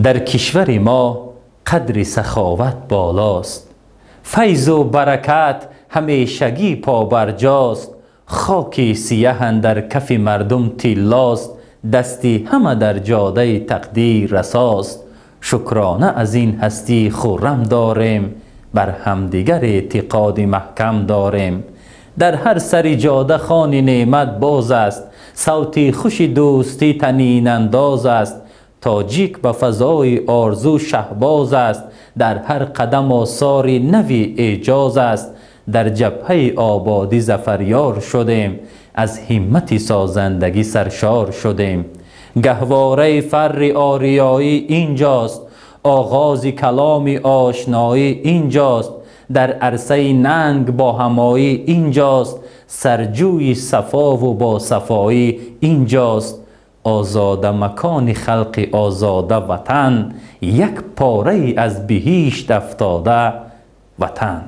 در کشور ما قدر سخاوت بالاست، فیض و برکت همیشگی پابرجاست. خاک سیه اندر کف مردم طیلاست، دستی همه در جاده تقدیر رساست. شکرانه از این هستی خرم داریم، بر همدیگر اعتقاد محکم داریم. در هر سر جاده خوان نعمت باز است، صوت خوش دوستی طنین انداز است. تاجیک به فضای آرزو شهباز است، در هر قدم آثار نوی اعجاز است. در جبهه آبادی ظفریار شدیم، از همت سازندگی سرشار شدیم. گهواره فر آریایی اینجاست، آغاز کلام آشنایی اینجاست. در عرصه ننگ با همایی اینجاست، سرجوی صفا و با صفایی اینجاست. آزاده مکان خلق آزاده وطن، یک پاره از بهشت افتاده وطن.